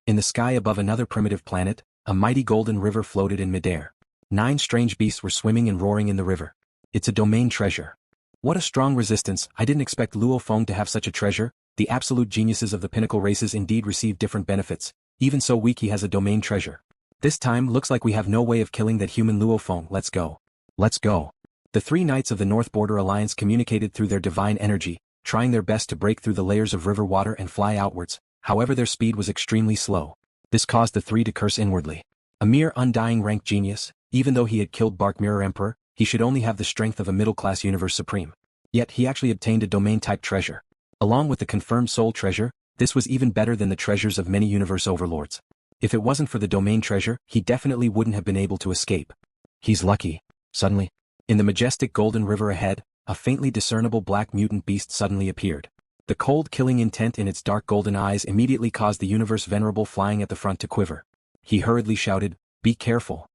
In the sky above another primitive planet, a mighty golden river floated in midair. 9 strange beasts were swimming and roaring in the river. It's a domain treasure. What a strong resistance. I didn't expect Luo Feng to have such a treasure. The absolute geniuses of the pinnacle races indeed receive different benefits. Even so weak, he has a domain treasure. This time looks like we have no way of killing that human Luo Feng. Let's go. Let's go. The 3 knights of the North Border Alliance communicated through their divine energy, trying their best to break through the layers of river water and fly outwards. However, their speed was extremely slow. This caused the 3 to curse inwardly. A mere undying rank genius, even though he had killed Bark Mirror Emperor, he should only have the strength of a middle-class universe supreme. Yet he actually obtained a domain-type treasure. Along with the confirmed soul treasure, this was even better than the treasures of many universe overlords. If it wasn't for the domain treasure, he definitely wouldn't have been able to escape. He's lucky. Suddenly, in the majestic golden river ahead, a faintly discernible black mutant beast suddenly appeared. The cold killing intent in its dark golden eyes immediately caused the universe venerable flying at the front to quiver. He hurriedly shouted, "Be careful."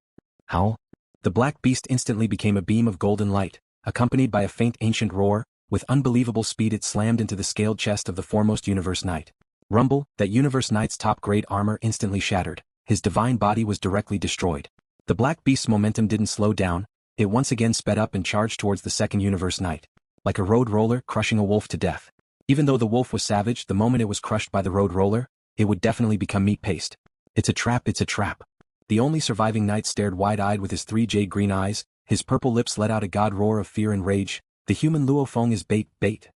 Howl. The black beast instantly became a beam of golden light, accompanied by a faint ancient roar. With unbelievable speed it slammed into the scaled chest of the foremost universe knight. Rumble, that universe knight's top-grade armor instantly shattered. His divine body was directly destroyed. The black beast's momentum didn't slow down. It once again sped up and charged towards the second universe knight. Like a road roller crushing a wolf to death. Even though the wolf was savage, the moment it was crushed by the road roller, it would definitely become meat paste. It's a trap, it's a trap. The only surviving knight stared wide-eyed with his 3 jade green eyes. His purple lips let out a god roar of fear and rage. The human Luo Feng is bait, bait.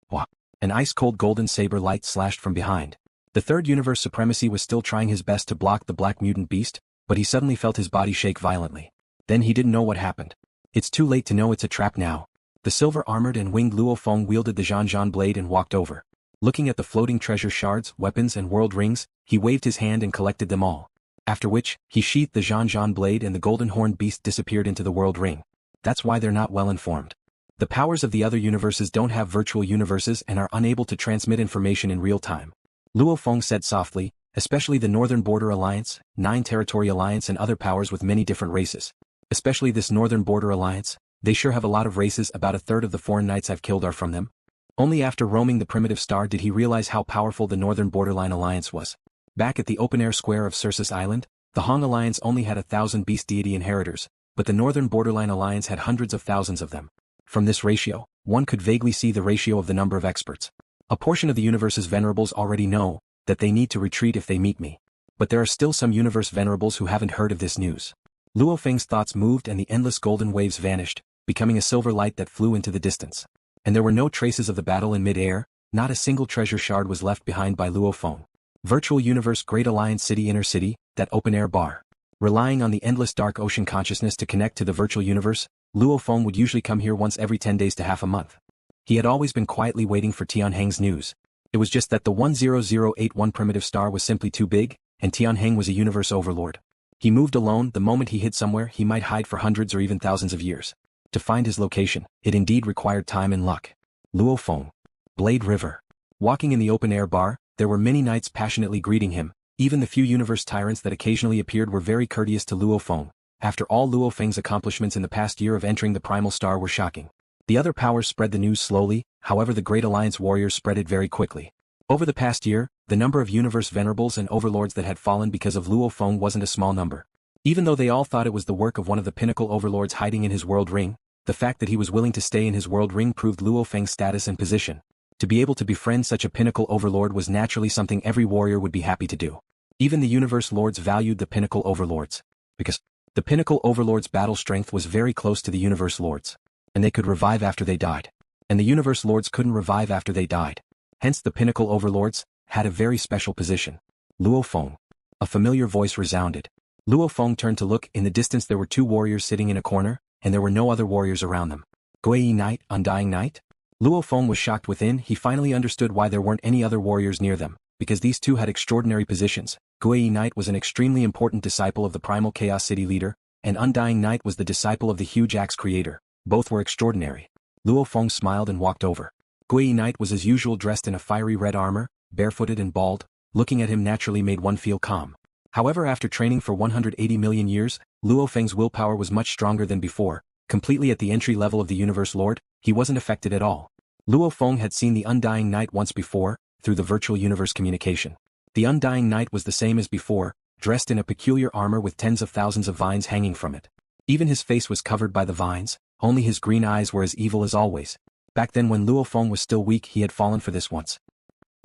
Wah. An ice-cold golden saber light slashed from behind. The third universe supremacy was still trying his best to block the black mutant beast, but he suddenly felt his body shake violently. Then he didn't know what happened. It's too late to know, it's a trap now. The silver-armored and winged Luo Feng wielded the Zhan blade and walked over. Looking at the floating treasure shards, weapons and world rings, he waved his hand and collected them all. After which, he sheathed the Zhan blade and the golden horned beast disappeared into the world ring. That's why they're not well informed. The powers of the other universes don't have virtual universes and are unable to transmit information in real time. Luo Feng said softly, especially the Northern Border Alliance, 9 Territory Alliance and other powers with many different races. Especially this Northern Border Alliance, they sure have a lot of races. About a third of the foreign knights I've killed are from them. Only after roaming the primitive star did he realize how powerful the Northern Borderline Alliance was. Back at the open-air square of Circus Island, the Hong Alliance only had 1,000 beast deity inheritors, but the Northern Borderline Alliance had hundreds of thousands of them. From this ratio, one could vaguely see the ratio of the number of experts. A portion of the universe's venerables already know that they need to retreat if they meet me. But there are still some universe venerables who haven't heard of this news. Luo Feng's thoughts moved and the endless golden waves vanished, becoming a silver light that flew into the distance. And there were no traces of the battle in mid-air. Not a single treasure shard was left behind by Luo Feng. Virtual Universe Great Alliance City Inner City, that open-air bar. Relying on the endless dark ocean consciousness to connect to the virtual universe, Luo Feng would usually come here once every 10 days to half a month. He had always been quietly waiting for Tian Heng's news. It was just that the 10081 primitive star was simply too big, and Tian Heng was a universe overlord. He moved alone. The moment he hid somewhere, he might hide for hundreds or even thousands of years. To find his location, it indeed required time and luck. Luo Feng. Blade River. Walking in the open-air bar, there were many knights passionately greeting him. Even the few universe tyrants that occasionally appeared were very courteous to Luo Feng. After all, Luo Feng's accomplishments in the past year of entering the Primal Star were shocking. The other powers spread the news slowly, however the Great Alliance warriors spread it very quickly. Over the past year, the number of universe venerables and overlords that had fallen because of Luo Feng wasn't a small number. Even though they all thought it was the work of one of the pinnacle overlords hiding in his world ring, the fact that he was willing to stay in his world ring proved Luo Feng's status and position. To be able to befriend such a pinnacle overlord was naturally something every warrior would be happy to do. Even the universe lords valued the pinnacle overlords. Because the pinnacle overlord's battle strength was very close to the universe lords. And they could revive after they died. And the universe lords couldn't revive after they died. Hence the pinnacle overlords had a very special position. Luo Feng. A familiar voice resounded. Luo Feng turned to look. In the distance there were 2 warriors sitting in a corner, and there were no other warriors around them. Guiyi Knight, Undying Knight? Luo Feng was shocked within. He finally understood why there weren't any other warriors near them, because these 2 had extraordinary positions. Guiyi Knight was an extremely important disciple of the Primal Chaos City leader, and Undying Knight was the disciple of the Huge Axe creator. Both were extraordinary. Luo Feng smiled and walked over. Guiyi Knight was as usual dressed in a fiery red armor, barefooted and bald. Looking at him naturally made one feel calm. However, after training for 180 million years, Luo Feng's willpower was much stronger than before. Completely at the entry level of the Universe Lord, he wasn't affected at all. Luo Feng had seen the Undying Knight once before, through the virtual universe communication. The Undying Knight was the same as before, dressed in a peculiar armor with tens of thousands of vines hanging from it. Even his face was covered by the vines, only his green eyes were as evil as always. Back then when Luo Feng was still weak he had fallen for this once.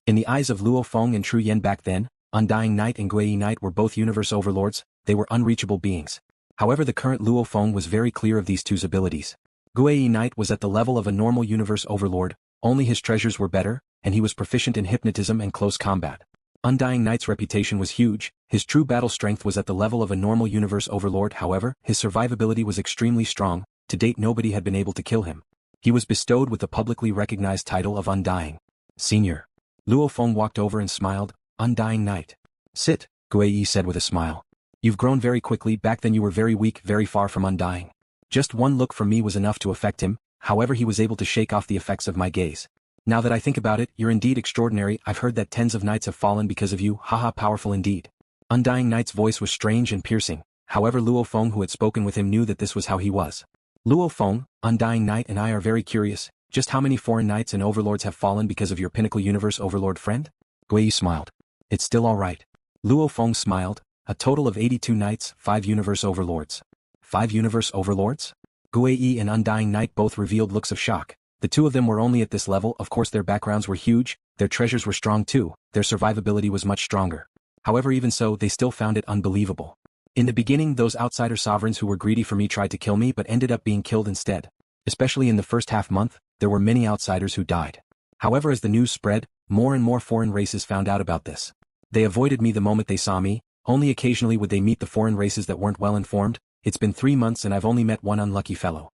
In the eyes of Luo Feng and Tru Yen back then, Undying Knight and Guiyi Knight were both universe overlords, they were unreachable beings. However, the current Luo Feng was very clear of these two's abilities. Guiyi Knight was at the level of a normal universe overlord, only his treasures were better, and he was proficient in hypnotism and close combat. Undying Knight's reputation was huge, his true battle strength was at the level of a normal universe overlord. However, his survivability was extremely strong, to date nobody had been able to kill him. He was bestowed with the publicly recognized title of Undying Senior. Luo Feng walked over and smiled. Undying Knight. Sit, Guiyi said with a smile. You've grown very quickly, back then you were very weak, very far from undying. Just one look from me was enough to affect him, however he was able to shake off the effects of my gaze. Now that I think about it, you're indeed extraordinary. I've heard that tens of knights have fallen because of you, haha, powerful indeed. Undying Knight's voice was strange and piercing, however Luo Feng who had spoken with him knew that this was how he was. Luo Feng, Undying Knight and I are very curious, just how many foreign knights and overlords have fallen because of your pinnacle universe overlord friend? Guiyi smiled. It's still alright. Luo Feng smiled. A total of 82 knights, 5 universe overlords. 5 universe overlords? Guiyi and Undying Knight both revealed looks of shock. The two of them were only at this level, of course their backgrounds were huge, their treasures were strong too, their survivability was much stronger. However, even so, they still found it unbelievable. In the beginning, those outsider sovereigns who were greedy for me tried to kill me but ended up being killed instead. Especially in the first half month, there were many outsiders who died. However, as the news spread, more and more foreign races found out about this. They avoided me the moment they saw me, only occasionally would they meet the foreign races that weren't well informed. It's been 3 months and I've only met one unlucky fellow.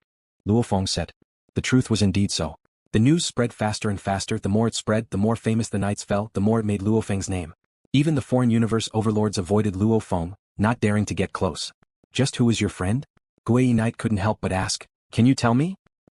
Luo Feng said. The truth was indeed so. The news spread faster and faster, the more it spread, the more famous the knights fell, the more it made LuoFeng's name. Even the foreign universe overlords avoided Luo Feng, not daring to get close. Just who is your friend? Guiyi Knight couldn't help but ask. Can you tell me?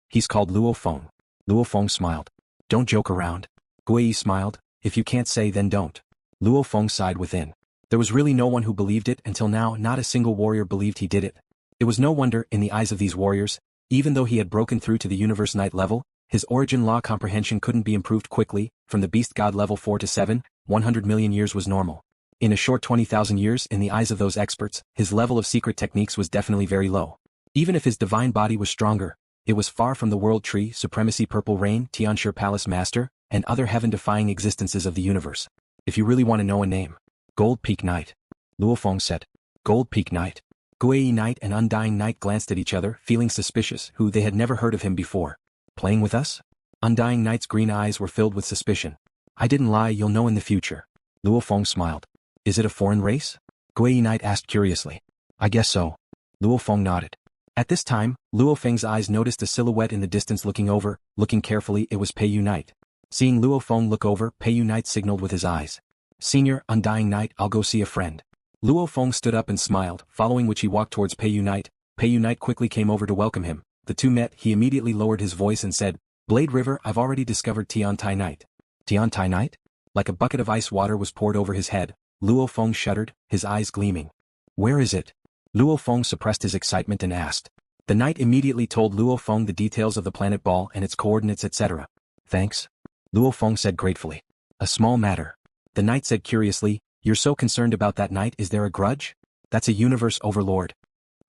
He's called Luo Feng. Luo Feng smiled. Don't joke around. Guiyi smiled. If you can't say then don't. Luo Feng sighed within. There was really no one who believed it until now, not a single warrior believed he did it. It was no wonder, in the eyes of these warriors, even though he had broken through to the universe knight level, his origin law comprehension couldn't be improved quickly. From the beast god level 4 to 7, 100 million years was normal. In a short 20,000 years, in the eyes of those experts, his level of secret techniques was definitely very low. Even if his divine body was stronger, it was far from the world tree, supremacy, purple rain, Tian Hou palace master, and other heaven-defying existences of the universe. If you really want to know a name. Gold Peak Knight. Luo Feng said. Gold Peak Knight. Guiyi Knight and Undying Knight glanced at each other, feeling suspicious, who they had never heard of him before. Playing with us? Undying Knight's green eyes were filled with suspicion. I didn't lie, you'll know in the future. Luo Feng smiled. Is it a foreign race? Guiyi Knight asked curiously. I guess so. Luo Feng nodded. At this time, LuoFeng's eyes noticed a silhouette in the distance looking over. Looking carefully, it was Peiyu Knight. Seeing Luo Feng look over, Peiyu Knight signaled with his eyes. Senior, Undying Knight, I'll go see a friend. Luo Feng stood up and smiled, following which he walked towards Peiyu Knight. Peiyu Knight quickly came over to welcome him. The two met, he immediately lowered his voice and said, Blade River, I've already discovered Tian Tai Knight. Tian Tai Knight? Like a bucket of ice water was poured over his head. Luo Feng shuddered, his eyes gleaming. Where is it? Luo Feng suppressed his excitement and asked. The knight immediately told Luo Feng the details of the planet ball and its coordinates, etc. Thanks. Luo Feng said gratefully. A small matter. The knight said curiously, You're so concerned about that knight, is there a grudge? That's a universe overlord.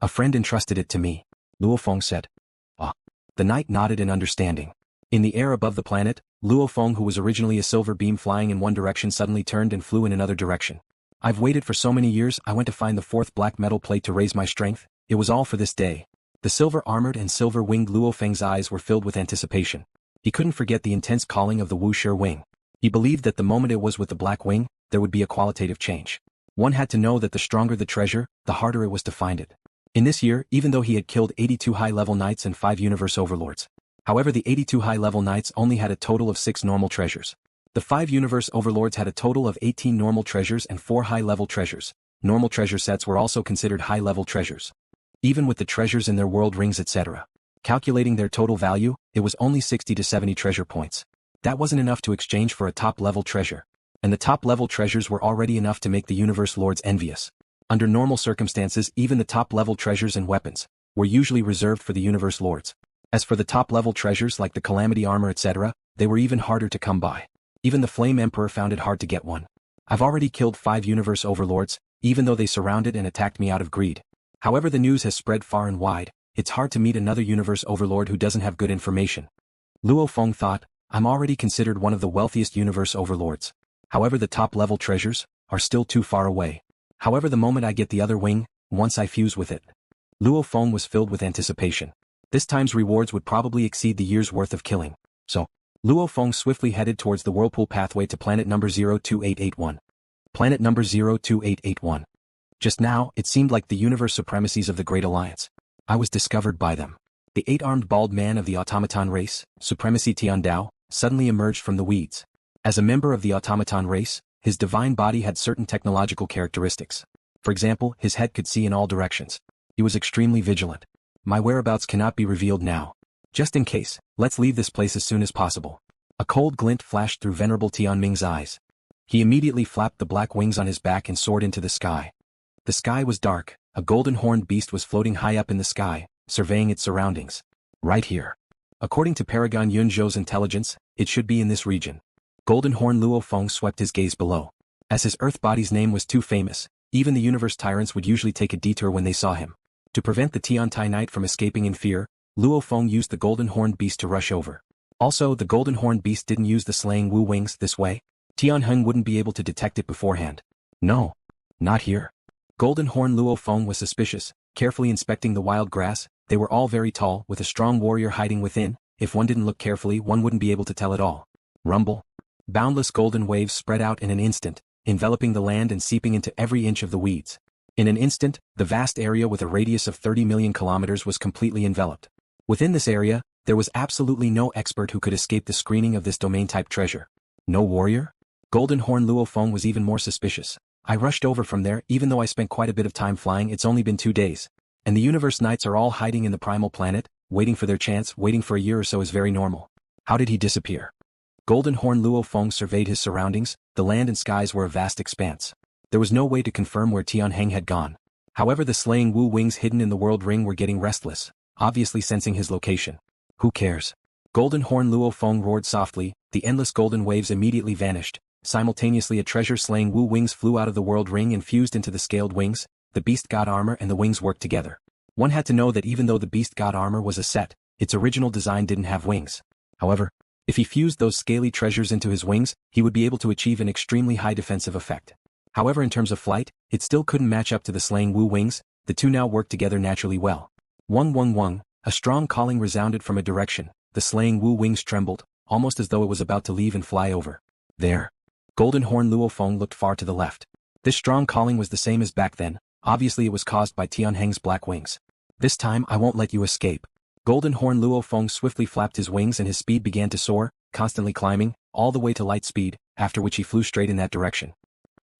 A friend entrusted it to me. Luo Feng said. Ah. The knight nodded in understanding. In the air above the planet, Luo Feng, who was originally a silver beam flying in one direction, suddenly turned and flew in another direction. I've waited for so many years, I went to find the 4th black metal plate to raise my strength. It was all for this day. The silver-armored and silver-winged Luo Feng's eyes were filled with anticipation. He couldn't forget the intense calling of the Wuxia wing. He believed that the moment it was with the black wing, there would be a qualitative change. One had to know that the stronger the treasure, the harder it was to find it. In this year, even though he had killed 82 high-level knights and 5 universe overlords. However, the 82 high-level knights only had a total of 6 normal treasures. The 5 universe overlords had a total of 18 normal treasures and 4 high-level treasures. Normal treasure sets were also considered high-level treasures. Even with the treasures in their world rings, etc. Calculating their total value, it was only 60 to 70 treasure points. That wasn't enough to exchange for a top-level treasure. And the top-level treasures were already enough to make the universe lords envious. Under normal circumstances, even the top-level treasures and weapons were usually reserved for the universe lords. As for the top-level treasures like the calamity armor, etc., they were even harder to come by. Even the Flame Emperor found it hard to get one. I've already killed 5 universe overlords, even though they surrounded and attacked me out of greed. However, the news has spread far and wide. It's hard to meet another universe overlord who doesn't have good information. Luo Feng thought, I'm already considered one of the wealthiest universe overlords. However, the top-level treasures are still too far away. However, the moment I get the other wing, once I fuse with it. Luo Feng was filled with anticipation. This time's rewards would probably exceed the year's worth of killing. So, Luo Feng swiftly headed towards the whirlpool pathway to planet number 02881. Planet number 02881. Just now, it seemed like the universe supremacies of the Great Alliance. I was discovered by them. The 8-armed bald man of the automaton race, Supremacy Tian Hou, suddenly emerged from the weeds. As a member of the automaton race, his divine body had certain technological characteristics. For example, his head could see in all directions. He was extremely vigilant. My whereabouts cannot be revealed now. Just in case, let's leave this place as soon as possible. A cold glint flashed through Venerable Tian Ming's eyes. He immediately flapped the black wings on his back and soared into the sky. The sky was dark. A golden horned beast was floating high up in the sky, surveying its surroundings. Right here. According to Paragon Yunzhou's intelligence, it should be in this region. Golden Horn Luo Feng swept his gaze below. As his Earth body's name was too famous, even the universe tyrants would usually take a detour when they saw him. To prevent the Tian Tai Knight from escaping in fear, Luo Feng used the golden horned beast to rush over. Also, the golden horned beast didn't use the slaying Wu wings this way. Tian Hou wouldn't be able to detect it beforehand. No. Not here. Golden Horn Luo Feng was suspicious, carefully inspecting the wild grass. They were all very tall, with a strong warrior hiding within. If one didn't look carefully, one wouldn't be able to tell at all. Rumble. Boundless golden waves spread out in an instant, enveloping the land and seeping into every inch of the weeds. In an instant, the vast area with a radius of 30 million kilometers was completely enveloped. Within this area, there was absolutely no expert who could escape the screening of this domain-type treasure. No warrior? Golden Horn Luo Feng was even more suspicious. I rushed over from there, even though I spent quite a bit of time flying. It's only been 2 days. And the universe knights are all hiding in the primal planet, waiting for their chance. Waiting for a year or so is very normal. How did he disappear? Golden Horn Luo Feng surveyed his surroundings. The land and skies were a vast expanse. There was no way to confirm where Tian Hou had gone. However, the slaying Wu wings hidden in the world ring were getting restless, obviously sensing his location. Who cares? Golden Horn Luo Feng roared softly. The endless golden waves immediately vanished. Simultaneously, a treasure-slaying Wu wings flew out of the world ring and fused into the scaled wings. The beast god armor and the wings worked together. One had to know that even though the beast god armor was a set, its original design didn't have wings. However, if he fused those scaly treasures into his wings, he would be able to achieve an extremely high defensive effect. However, in terms of flight, it still couldn't match up to the slaying Wu wings. The two now worked together naturally well. Wung wung wung, a strong calling resounded from a direction. The slaying Wu wings trembled, almost as though it was about to leave and fly over. There. Golden Horn Luo Feng looked far to the left. This strong calling was the same as back then. Obviously it was caused by Tian Hou's black wings. This time I won't let you escape. Golden Horn Luo Feng swiftly flapped his wings and his speed began to soar, constantly climbing, all the way to light speed, after which he flew straight in that direction.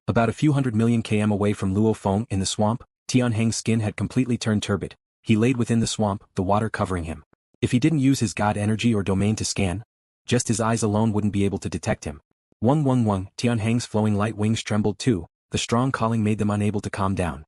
About a few 100 million km away from Luo Feng in the swamp, Tian Hou's skin had completely turned turbid. He laid within the swamp, the water covering him. If he didn't use his god energy or domain to scan, just his eyes alone wouldn't be able to detect him. Wung wung wung, Tian Hou's flowing light wings trembled too. The strong calling made them unable to calm down.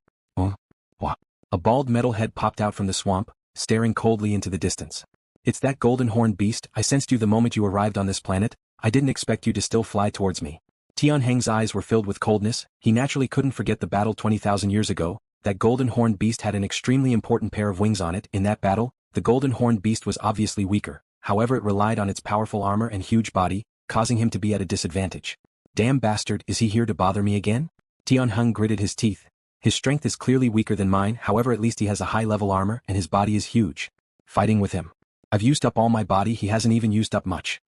What? A bald metal head popped out from the swamp, staring coldly into the distance. It's that golden horned beast. I sensed you the moment you arrived on this planet. I didn't expect you to still fly towards me. Tian Hou's eyes were filled with coldness. He naturally couldn't forget the battle 20,000 years ago. That golden horned beast had an extremely important pair of wings on it. In that battle, the golden horned beast was obviously weaker. However, it relied on its powerful armor and huge body, causing him to be at a disadvantage. Damn bastard, is he here to bother me again? Tian Hou gritted his teeth. His strength is clearly weaker than mine. However, at least he has a high-level armor and his body is huge. Fighting with him. I've used up all my body. He hasn't even used up much.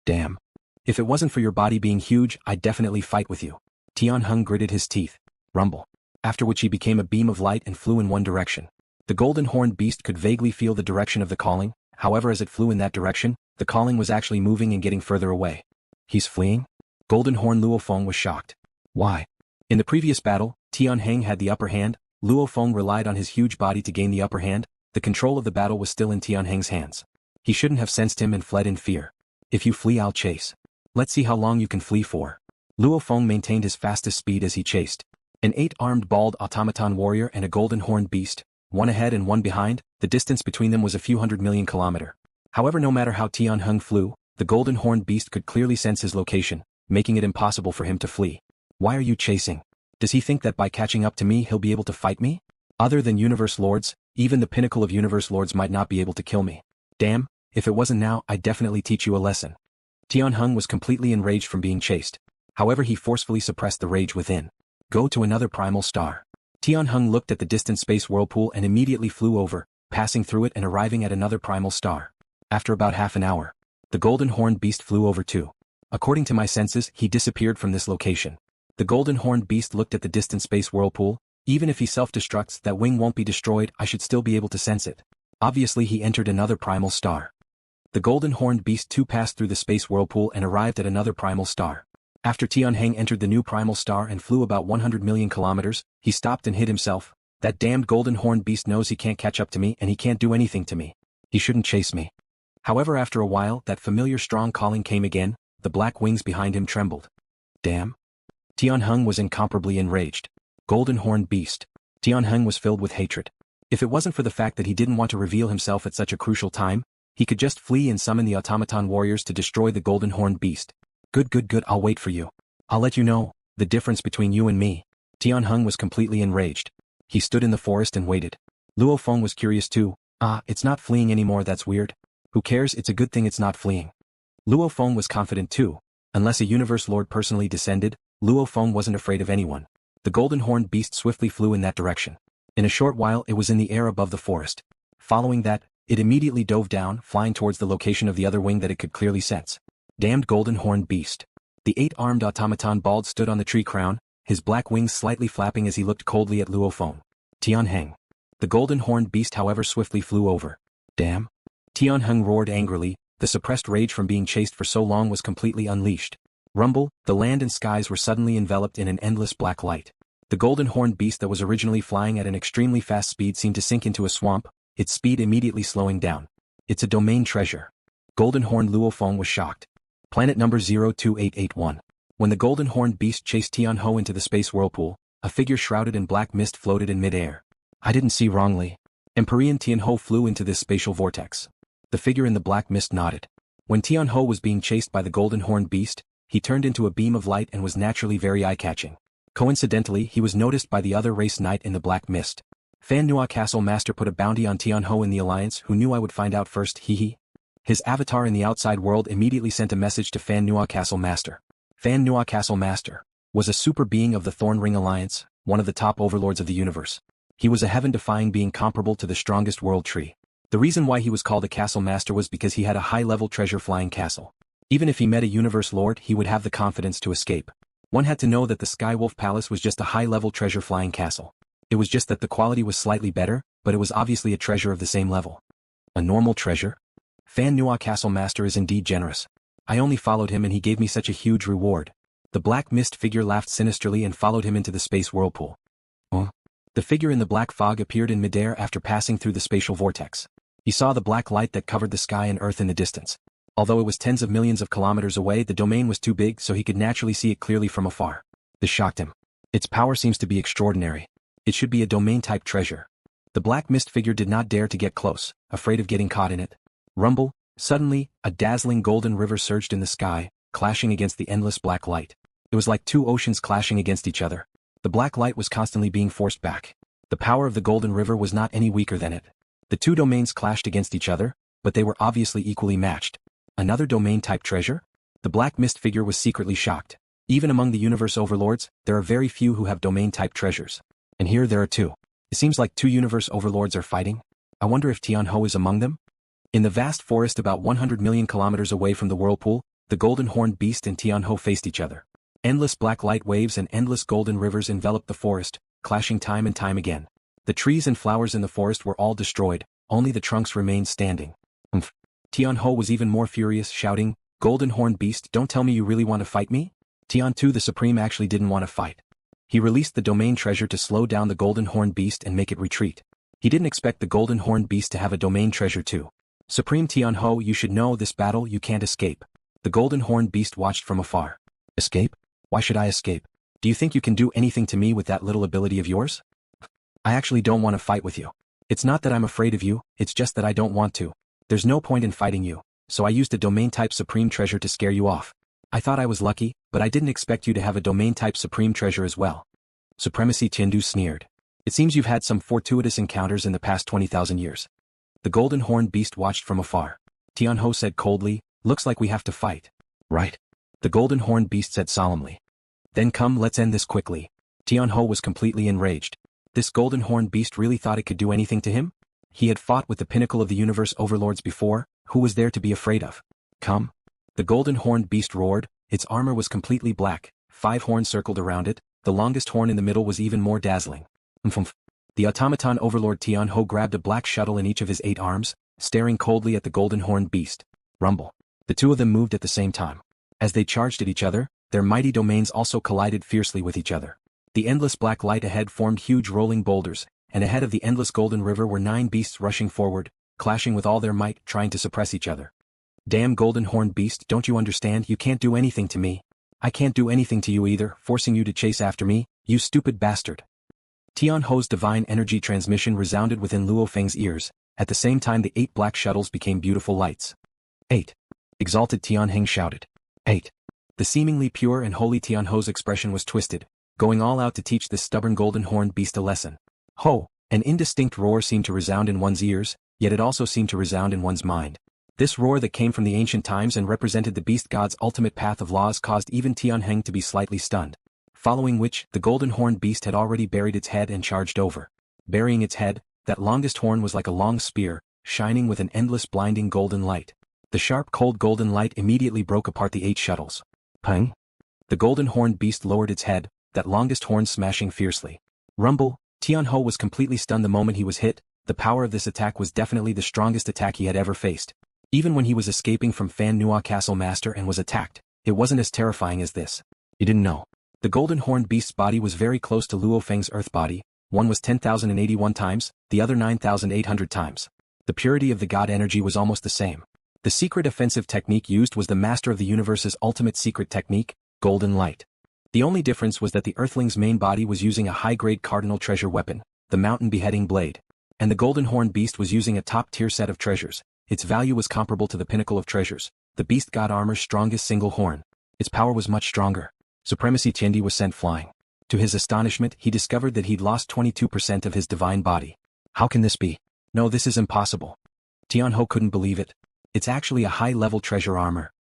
Damn. If it wasn't for your body being huge, I'd definitely fight with you. Tian Hou gritted his teeth. Rumble. After which he became a beam of light and flew in one direction. The golden horned beast could vaguely feel the direction of the calling. However, as it flew in that direction, the calling was actually moving and getting further away. He's fleeing? Golden Horn Luo Feng was shocked. Why? In the previous battle, Tian Hou had the upper hand. Luo Feng relied on his huge body to gain the upper hand. The control of the battle was still in Tian Hou's hands. He shouldn't have sensed him and fled in fear. If you flee, I'll chase. Let's see how long you can flee for. Luo Feng maintained his fastest speed as he chased. An 8-armed bald automaton warrior and a golden horned beast, one ahead and one behind. The distance between them was a few 100 million kilometers. However, no matter how Tian Hou flew, the golden horned beast could clearly sense his location, making it impossible for him to flee. Why are you chasing? Does he think that by catching up to me he'll be able to fight me? Other than Universe Lords, even the pinnacle of Universe Lords might not be able to kill me. Damn, if it wasn't now I'd definitely teach you a lesson. Tian Hou was completely enraged from being chased. However, he forcefully suppressed the rage within. Go to another Primal Star. Tian Hou looked at the distant space whirlpool and immediately flew over, passing through it and arriving at another Primal Star. After about half an hour, the golden horned beast flew over too. According to my senses, he disappeared from this location. The golden horned beast looked at the distant space whirlpool. Even if he self-destructs, that wing won't be destroyed, I should still be able to sense it. Obviously he entered another Primal Star. The golden horned beast too passed through the space whirlpool and arrived at another Primal Star. After Tian Hou entered the new Primal Star and flew about 100 million kilometers, he stopped and hid himself. That damned golden horned beast knows he can't catch up to me and he can't do anything to me. He shouldn't chase me. However, after a while, that familiar strong calling came again. The black wings behind him trembled. Damn. Tian Hou was incomparably enraged. Golden horned beast. Tian Hou was filled with hatred. If it wasn't for the fact that he didn't want to reveal himself at such a crucial time, he could just flee and summon the automaton warriors to destroy the golden horned beast. Good, I'll wait for you. I'll let you know the difference between you and me. Tian Hou was completely enraged. He stood in the forest and waited. LuoFeng was curious too. It's not fleeing anymore, that's weird. Who cares, it's a good thing it's not fleeing. LuoFeng was confident too. Unless a Universe Lord personally descended, LuoFeng wasn't afraid of anyone. The golden horned beast swiftly flew in that direction. In a short while it was in the air above the forest. Following that, it immediately dove down, flying towards the location of the other wing that it could clearly sense. Damned golden horned beast. The 8-armed automaton bald stood on the tree crown, his black wings slightly flapping as he looked coldly at LuoFeng. Tian Hou. The golden horned beast however swiftly flew over. Damn. Tian Hou roared angrily. The suppressed rage from being chased for so long was completely unleashed. Rumble, the land and skies were suddenly enveloped in an endless black light. The golden horned beast that was originally flying at an extremely fast speed seemed to sink into a swamp, its speed immediately slowing down. It's a domain treasure. Golden horned LuoFeng was shocked. Planet number 02881. When the golden horned beast chased Tian Hou into the space whirlpool, a figure shrouded in black mist floated in midair. I didn't see wrongly. Empyrean Tian Hou flew into this spatial vortex. The figure in the black mist nodded. When Tian Hou was being chased by the golden horned beast, he turned into a beam of light and was naturally very eye-catching. Coincidentally, he was noticed by the other race knight in the black mist. Fan Nua Castle Master put a bounty on Tian Hou in the alliance, who knew I would find out first, hehe. His avatar in the outside world immediately sent a message to Fan Nua Castle Master. Fan Nua Castle Master was a super being of the Thorn Ring Alliance, one of the top overlords of the universe. He was a heaven-defying being comparable to the strongest world tree. The reason why he was called a castle master was because he had a high-level treasure-flying castle. Even if he met a Universe Lord, he would have the confidence to escape. One had to know that the Skywolf Palace was just a high-level treasure-flying castle. It was just that the quality was slightly better, but it was obviously a treasure of the same level. A normal treasure? Fan Nua Castle Master is indeed generous. I only followed him and he gave me such a huge reward. The black mist figure laughed sinisterly and followed him into the space whirlpool. The figure in the black fog appeared in midair after passing through the spatial vortex. He saw the black light that covered the sky and earth in the distance. Although it was tens of millions of kilometers away, the domain was too big so he could naturally see it clearly from afar. This shocked him. Its power seems to be extraordinary. It should be a domain-type treasure. The black mist figure did not dare to get close, afraid of getting caught in it. Rumble, suddenly, a dazzling golden river surged in the sky, clashing against the endless black light. It was like two oceans clashing against each other. The black light was constantly being forced back. The power of the golden river was not any weaker than it. The two domains clashed against each other, but they were obviously equally matched. Another domain-type treasure? The black mist figure was secretly shocked. Even among the universe overlords, there are very few who have domain-type treasures. And here there are two. It seems like two universe overlords are fighting. I wonder if Tian Hou is among them? In the vast forest about 100 million kilometers away from the whirlpool, the golden horned beast and Tian Hou faced each other. Endless black light waves and endless golden rivers enveloped the forest, clashing time and time again. The trees and flowers in the forest were all destroyed, only the trunks remained standing. Tian Hou was even more furious, shouting, "Golden horned beast, don't tell me you really want to fight me?" Tian Hou the Supreme actually didn't want to fight. He released the domain treasure to slow down the golden horned beast and make it retreat. He didn't expect the golden horned beast to have a domain treasure too. Supreme Tian Hou, you should know this battle you can't escape. The golden horned beast watched from afar. Escape? Why should I escape? Do you think you can do anything to me with that little ability of yours? I actually don't want to fight with you. It's not that I'm afraid of you, it's just that I don't want to. There's no point in fighting you, so I used a domain-type supreme treasure to scare you off. I thought I was lucky, but I didn't expect you to have a domain-type supreme treasure as well. Supremacy Tian Hou sneered. It seems you've had some fortuitous encounters in the past 20,000 years. The golden horned beast watched from afar. Tian Hou said coldly, looks like we have to fight. Right? The golden horned beast said solemnly. Then come, let's end this quickly. Tian Hou was completely enraged. This golden horned beast really thought it could do anything to him? He had fought with the pinnacle of the universe overlords before, who was there to be afraid of? Come. The golden horned beast roared, its armor was completely black, 5 horns circled around it, the longest horn in the middle was even more dazzling. Umph. The Automaton Overlord Tian Hou grabbed a black shuttle in each of his 8 arms, staring coldly at the golden horned beast. Rumble. The two of them moved at the same time. As they charged at each other, their mighty domains also collided fiercely with each other. The endless black light ahead formed huge rolling boulders, and ahead of the endless golden river were 9 beasts rushing forward, clashing with all their might, trying to suppress each other. Damn golden horned beast, don't you understand? You can't do anything to me. I can't do anything to you either, forcing you to chase after me, you stupid bastard. Tian Hou's divine energy transmission resounded within Luo Feng's ears. At the same time the 8 black shuttles became beautiful lights. 8. Exalted Tian Heng shouted. 8. The seemingly pure and holy Tian Hou's expression was twisted, going all out to teach this stubborn golden horned beast a lesson. Ho! An indistinct roar seemed to resound in one's ears, yet it also seemed to resound in one's mind. This roar that came from the ancient times and represented the beast god's ultimate path of laws caused even Tian Heng to be slightly stunned. Following which, the golden horned beast had already buried its head and charged over. Burying its head, that longest horn was like a long spear, shining with an endless blinding golden light. The sharp cold golden light immediately broke apart the 8 shuttles. Pang! The golden horned beast lowered its head, that longest horn smashing fiercely. Rumble! Tian Hou was completely stunned the moment he was hit. The power of this attack was definitely the strongest attack he had ever faced. Even when he was escaping from Fan Nua Castle Master and was attacked, it wasn't as terrifying as this. He didn't know. The golden horned beast's body was very close to Luo Feng's earth body. One was 10,081 times, the other 9,800 times. The purity of the god energy was almost the same. The secret offensive technique used was the master of the universe's ultimate secret technique, golden light. The only difference was that the earthling's main body was using a high-grade cardinal treasure weapon, the mountain beheading blade. And the golden horned beast was using a top-tier set of treasures. Its value was comparable to the pinnacle of treasures, the beast god armor's strongest single horn. Its power was much stronger. Supremacy Tian Hou was sent flying. To his astonishment, he discovered that he'd lost 22% of his divine body. How can this be? No, this is impossible. Tian Hou couldn't believe it. It's actually a high-level treasure armor.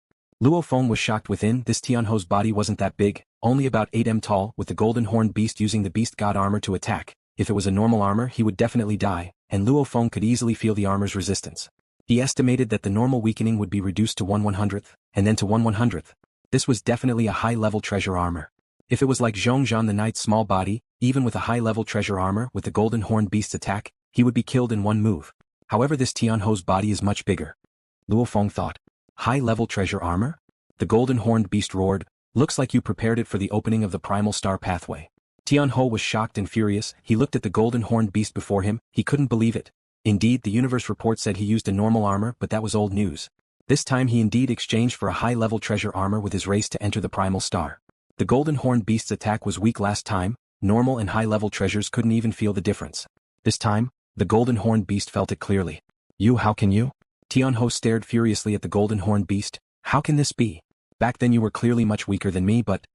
Luo Feng was shocked within. This Tian Hou's body wasn't that big, only about 8 m tall, with the golden horned beast using the beast god armor to attack. If it was a normal armor he would definitely die, and Luo Feng could easily feel the armor's resistance. He estimated that the normal weakening would be reduced to 1/100th, and then to 1/100th. This was definitely a high-level treasure armor. If it was like Zhongzhan the knight's small body, even with a high-level treasure armor with the golden horned beast's attack, he would be killed in one move. However, this Tian Hou's body is much bigger. Luo Feng thought. High-level treasure armor? The golden horned beast roared, looks like you prepared it for the opening of the Primal Star pathway. Tian Hou was shocked and furious. He looked at the golden horned beast before him. He couldn't believe it. Indeed, the universe report said he used a normal armor, but that was old news. This time he indeed exchanged for a high-level treasure armor with his race to enter the Primal Star. The golden horned beast's attack was weak last time. Normal and high-level treasures couldn't even feel the difference. This time, the golden horned beast felt it clearly. You, how can you? Tian Hou stared furiously at the golden horned beast. How can this be? Back then you were clearly much weaker than me, but...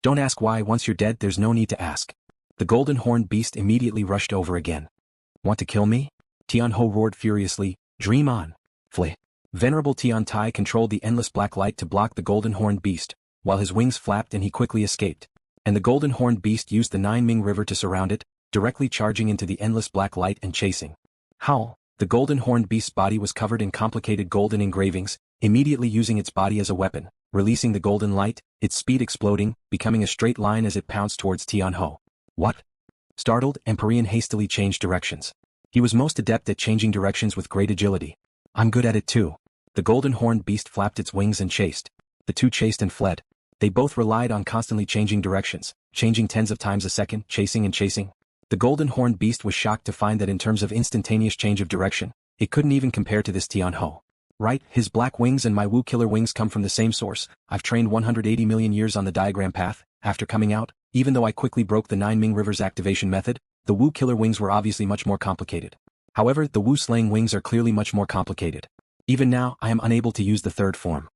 Don't ask why. Once you're dead there's no need to ask. The golden horned beast immediately rushed over again. Want to kill me? Tian Hou roared furiously. Dream on. Flee. Venerable Tian Tai controlled the endless black light to block the golden horned beast, while his wings flapped and he quickly escaped. And the golden horned beast used the 9 Ming river to surround it, directly charging into the endless black light and chasing. Howl. The golden horned beast's body was covered in complicated golden engravings, immediately using its body as a weapon, releasing the golden light, its speed exploding, becoming a straight line as it pounced towards Tian Hou. What? Startled, Empyrean hastily changed directions. He was most adept at changing directions with great agility. I'm good at it too. The golden horned beast flapped its wings and chased. The two chased and fled. They both relied on constantly changing directions, changing tens of times a second, chasing and chasing. The golden horned beast was shocked to find that in terms of instantaneous change of direction, it couldn't even compare to this Tian Hou. Right, his black wings and my Wu killer wings come from the same source. I've trained 180 million years on the diagram path. After coming out, even though I quickly broke the 9 Ming River's activation method, the Wu killer wings were obviously much more complicated. However, the Wu slaying wings are clearly much more complicated. Even now, I am unable to use the third form.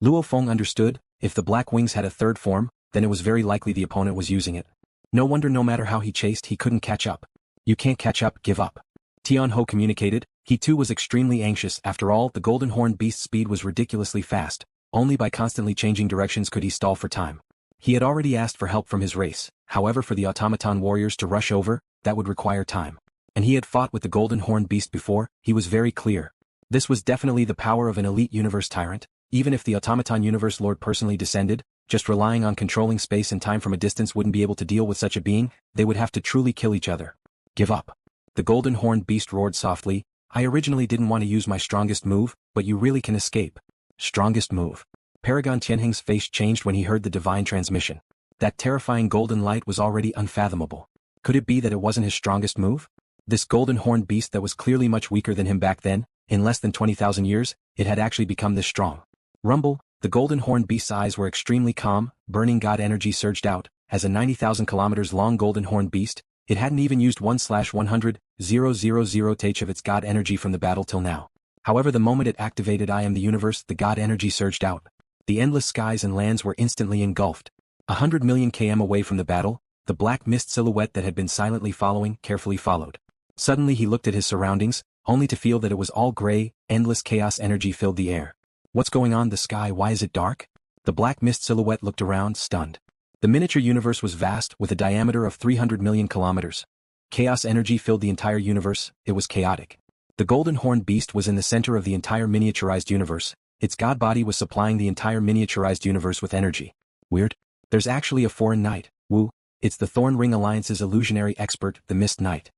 Luo Feng understood. If the black wings had a third form, then it was very likely the opponent was using it. No wonder no matter how he chased he couldn't catch up. You can't catch up, give up. Tian Hou communicated. He too was extremely anxious. After all, the golden horned beast's speed was ridiculously fast. Only by constantly changing directions could he stall for time. He had already asked for help from his race, however for the automaton warriors to rush over, that would require time. And he had fought with the golden horned beast before, he was very clear. This was definitely the power of an elite universe tyrant. Even if the automaton universe lord personally descended, just relying on controlling space and time from a distance wouldn't be able to deal with such a being, they would have to truly kill each other. Give up. The golden horned beast roared softly. I originally didn't want to use my strongest move, but you really can escape. Strongest move. Paragon Tian Hou's face changed when he heard the divine transmission. That terrifying golden light was already unfathomable. Could it be that it wasn't his strongest move? This golden horned beast that was clearly much weaker than him back then, in less than 20,000 years, it had actually become this strong. Rumble, the golden horned beast's eyes were extremely calm, burning god energy surged out. As a 90,000 kilometers long golden horned beast, it hadn't even used 1/100,000 TH of its god energy from the battle till now. However, the moment it activated I am the universe, the god energy surged out. The endless skies and lands were instantly engulfed. 100 million km away from the battle, the black mist silhouette that had been silently following carefully followed. Suddenly he looked at his surroundings, only to feel that it was all gray, endless chaos energy filled the air. What's going on? The sky, why is it dark? The black mist silhouette looked around, stunned. The miniature universe was vast, with a diameter of 300 million kilometers. Chaos energy filled the entire universe, it was chaotic. The golden horned beast was in the center of the entire miniaturized universe. Its god body was supplying the entire miniaturized universe with energy. Weird. There's actually a foreign knight, Wu. It's the Thorn Ring Alliance's illusionary expert, the Mist Knight.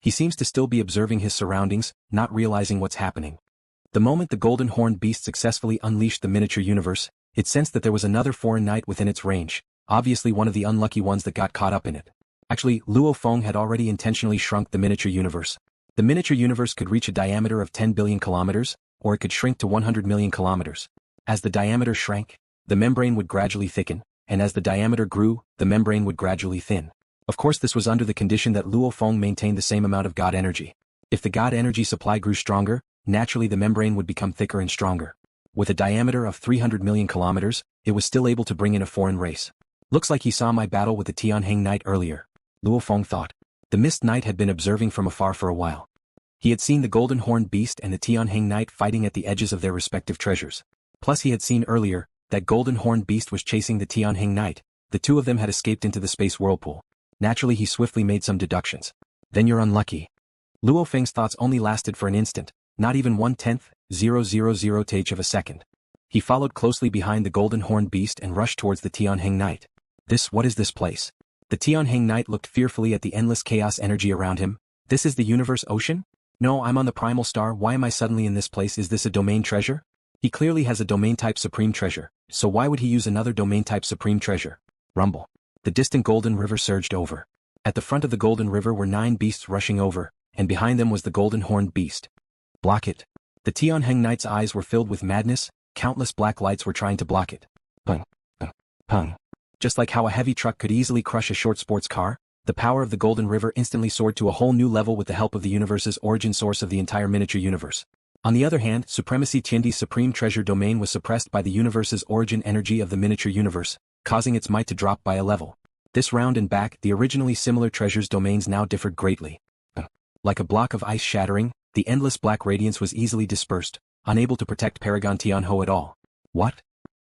He seems to still be observing his surroundings, not realizing what's happening. The moment the golden horned beast successfully unleashed the miniature universe, it sensed that there was another foreign knight within its range, obviously one of the unlucky ones that got caught up in it. Actually, Luo Feng had already intentionally shrunk the miniature universe. The miniature universe could reach a diameter of 10 billion kilometers, or it could shrink to 100 million kilometers. As the diameter shrank, the membrane would gradually thicken, and as the diameter grew, the membrane would gradually thin. Of course, this was under the condition that Luo Feng maintained the same amount of god energy. If the god energy supply grew stronger, naturally the membrane would become thicker and stronger. With a diameter of 300 million kilometers, it was still able to bring in a foreign race. Looks like he saw my battle with the Tian Hou Knight earlier, Luo Feng thought. The Mist Knight had been observing from afar for a while. He had seen the golden horned beast and the Tian Hou Knight fighting at the edges of their respective treasures. Plus he had seen earlier, that golden horned beast was chasing the Tian Hou Knight. The two of them had escaped into the space whirlpool. Naturally he swiftly made some deductions. Then you're unlucky. Luo Feng's thoughts only lasted for an instant, not even 1/10,000 TH of a second. He followed closely behind the golden horned beast and rushed towards the Tian Hou Knight. What is this place? The Tian Hou Knight looked fearfully at the endless chaos energy around him. This is the universe ocean? No, I'm on the Primal Star. Why am I suddenly in this place? Is this a domain treasure? He clearly has a domain type supreme treasure, so why would he use another domain type supreme treasure? Rumble. The distant golden river surged over. At the front of the golden river were 9 beasts rushing over, and behind them was the golden horned beast. Block it. The Tian Hou Knight's eyes were filled with madness, countless black lights were trying to block it. Pung. Pung. Just like how a heavy truck could easily crush a short sports car, the power of the Golden River instantly soared to a whole new level with the help of the universe's origin source of the entire miniature universe. On the other hand, Supremacy Tiandi's supreme treasure domain was suppressed by the universe's origin energy of the miniature universe, causing its might to drop by a level. This round and back, the originally similar treasures domains now differed greatly. Like a block of ice shattering, the endless black radiance was easily dispersed, unable to protect Paragon Tian Hou at all. What?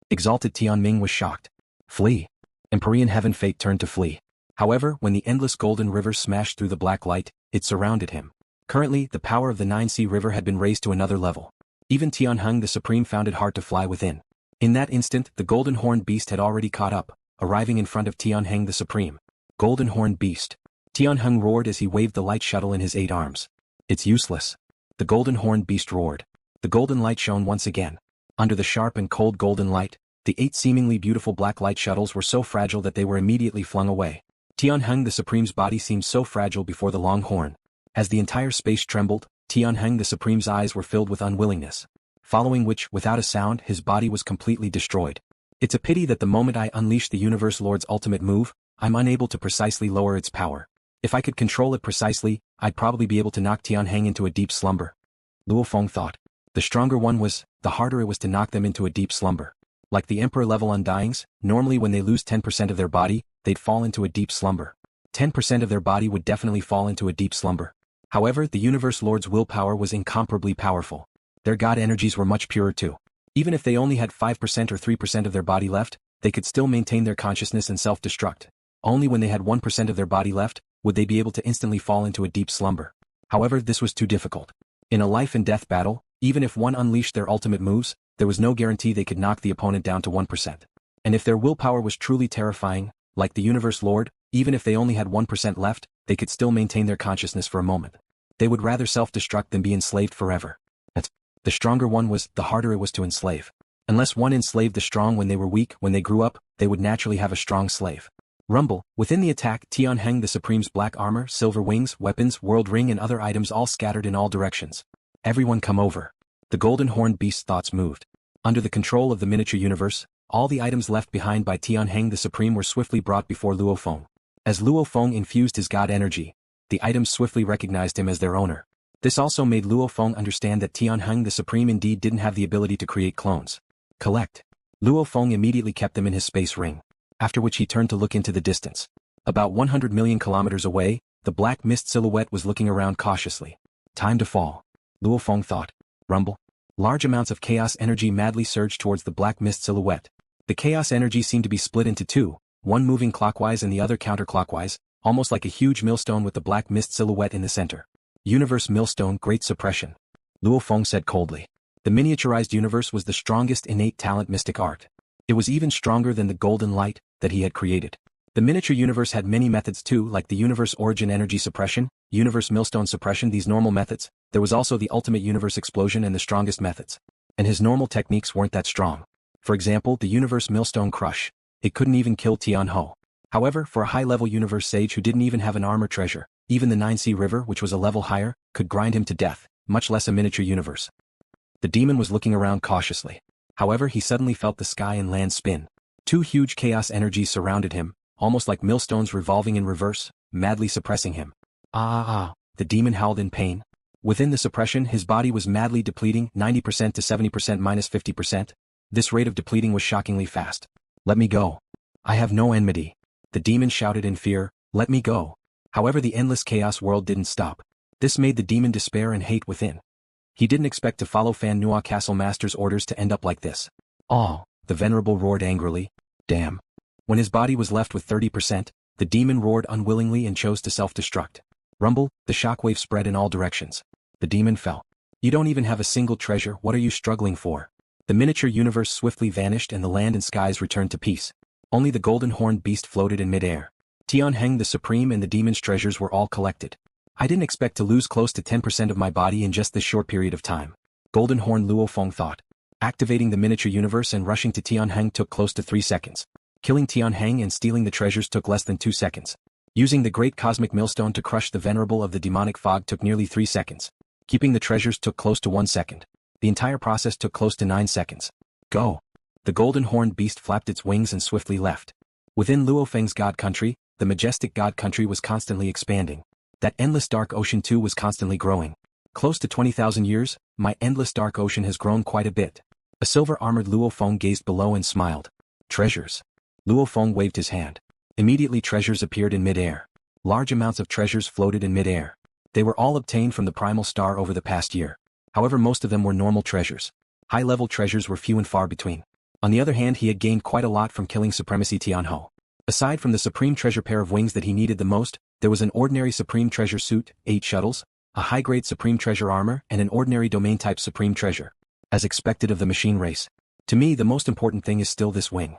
Exalted Tian Ming was shocked. Flee. Empyrean heaven fate turned to flee. However, when the endless golden river smashed through the black light, it surrounded him. Currently, the power of the 9-sea river had been raised to another level. Even Tian Hou the Supreme found it hard to fly within. In that instant, the golden horned beast had already caught up, arriving in front of Tian Hou the Supreme. Golden horned beast. Tian Hou roared as he waved the light shuttle in his 8 arms. It's useless. The golden horned beast roared. The golden light shone once again. Under the sharp and cold golden light, the 8 seemingly beautiful black light shuttles were so fragile that they were immediately flung away. Tian Hou the Supreme's body seemed so fragile before the long horn. As the entire space trembled, Tian Hou the Supreme's eyes were filled with unwillingness. Following which, without a sound, his body was completely destroyed. It's a pity that the moment I unleash the Universe Lord's ultimate move, I'm unable to precisely lower its power. If I could control it precisely, I'd probably be able to knock Tian Hou into a deep slumber. Luo Feng thought. The stronger one was, the harder it was to knock them into a deep slumber. Like the Emperor-level Undyings, normally when they lose 10% of their body, they'd fall into a deep slumber. 10% of their body would definitely fall into a deep slumber. However, the Universe Lord's willpower was incomparably powerful. Their god energies were much purer too. Even if they only had 5% or 3% of their body left, they could still maintain their consciousness and self-destruct. Only when they had 1% of their body left, would they be able to instantly fall into a deep slumber. However, this was too difficult. In a life and death battle, even if one unleashed their ultimate moves, there was no guarantee they could knock the opponent down to 1%. And if their willpower was truly terrifying, like the Universe Lord, even if they only had 1% left, they could still maintain their consciousness for a moment. They would rather self-destruct than be enslaved forever. The stronger one was, the harder it was to enslave. Unless one enslaved the strong when they were weak, when they grew up, they would naturally have a strong slave. Rumble. Within the attack, Tian Hou the Supreme's black armor, silver wings, weapons, world ring and other items all scattered in all directions. Everyone come over. The golden horned beast's thoughts moved. Under the control of the miniature universe, all the items left behind by Tian Hou the Supreme were swiftly brought before Luo Feng. As Luo Feng infused his god energy, the items swiftly recognized him as their owner. This also made Luo Feng understand that Tian Hou the Supreme indeed didn't have the ability to create clones. Collect. Luo Feng immediately kept them in his space ring. After which he turned to look into the distance. About 100 million kilometers away, the black mist silhouette was looking around cautiously. Time to fall. Luo Feng thought. Rumble. Large amounts of chaos energy madly surged towards the black mist silhouette. The chaos energy seemed to be split into two, one moving clockwise and the other counterclockwise, almost like a huge millstone with the black mist silhouette in the center. Universe Millstone Great Suppression. Luo Feng said coldly. The miniaturized universe was the strongest innate talent mystic art. It was even stronger than the golden light that he had created. The miniature universe had many methods too, like the universe origin energy suppression, universe millstone suppression. These normal methods, there was also the ultimate universe explosion and the strongest methods. And his normal techniques weren't that strong. For example, the universe millstone crush. It couldn't even kill Tian Hou. However, for a high-level universe sage who didn't even have an armor treasure, even the 9C river, which was a level higher, could grind him to death, much less a miniature universe. The demon was looking around cautiously. However, he suddenly felt the sky and land spin. Two huge chaos energies surrounded him, almost like millstones revolving in reverse, madly suppressing him. The demon howled in pain. Within the suppression, his body was madly depleting, 90% to 70% minus 50%. This rate of depleting was shockingly fast. Let me go. I have no enmity. The demon shouted in fear, let me go. However, the endless chaos world didn't stop. This made the demon despair and hate within. He didn't expect to follow Fan Nua Castle Master's orders to end up like this. The venerable roared angrily. Damn. When his body was left with 30%, the demon roared unwillingly and chose to self-destruct. Rumble, the shockwave spread in all directions. The demon fell. You don't even have a single treasure, what are you struggling for? The miniature universe swiftly vanished and the land and skies returned to peace. Only the golden horned beast floated in midair. Tian Hou the Supreme and the demon's treasures were all collected. I didn't expect to lose close to 10% of my body in just this short period of time. Golden Horn Luo Feng thought. Activating the miniature universe and rushing to Tian Hou took close to 3 seconds. Killing Tian Hou and stealing the treasures took less than 2 seconds. Using the great cosmic millstone to crush the venerable of the demonic fog took nearly 3 seconds. Keeping the treasures took close to 1 second. The entire process took close to 9 seconds. Go. The golden horned beast flapped its wings and swiftly left. Within LuoFeng's god country, the majestic god country was constantly expanding. That endless dark ocean too was constantly growing. Close to 20,000 years, my endless dark ocean has grown quite a bit. A silver-armored Luo Feng gazed below and smiled. Treasures. Luo Feng waved his hand. Immediately treasures appeared in mid-air. Large amounts of treasures floated in mid-air. They were all obtained from the Primal Star over the past year. However, most of them were normal treasures. High-level treasures were few and far between. On the other hand, he had gained quite a lot from killing Supremacy Tian Hou. Aside from the supreme treasure pair of wings that he needed the most, there was an ordinary supreme treasure suit, 8 shuttles, a high-grade supreme treasure armor and an ordinary domain-type supreme treasure. As expected of the machine race. To me, the most important thing is still this wing.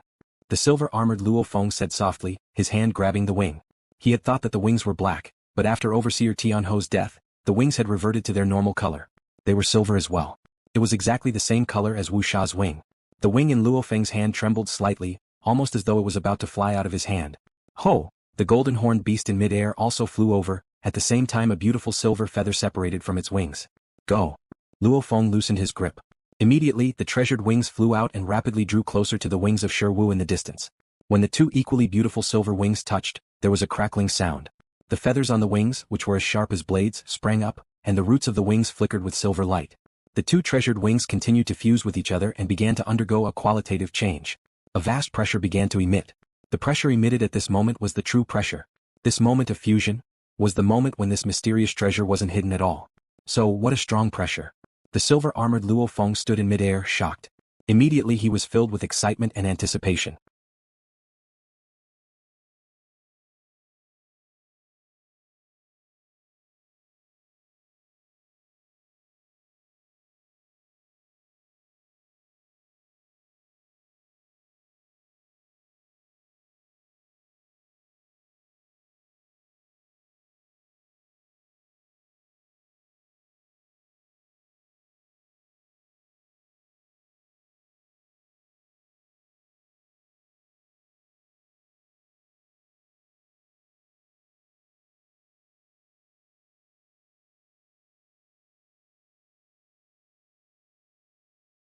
The silver-armored Luo Feng said softly, his hand grabbing the wing. He had thought that the wings were black, but after Overseer Tian Hou's death, the wings had reverted to their normal color. They were silver as well. It was exactly the same color as Wu Sha's wing. The wing in Luo Feng's hand trembled slightly, almost as though it was about to fly out of his hand. Ho! The golden horned beast in mid-air also flew over, at the same time a beautiful silver feather separated from its wings. Go! Luo Feng loosened his grip. Immediately, the treasured wings flew out and rapidly drew closer to the wings of Shi Wu in the distance. When the two equally beautiful silver wings touched, there was a crackling sound. The feathers on the wings, which were as sharp as blades, sprang up, and the roots of the wings flickered with silver light. The two treasured wings continued to fuse with each other and began to undergo a qualitative change. A vast pressure began to emit. The pressure emitted at this moment was the true pressure. This moment of fusion was the moment when this mysterious treasure wasn't hidden at all. So, what a strong pressure. The silver-armored Luo Feng stood in midair, shocked. Immediately he was filled with excitement and anticipation.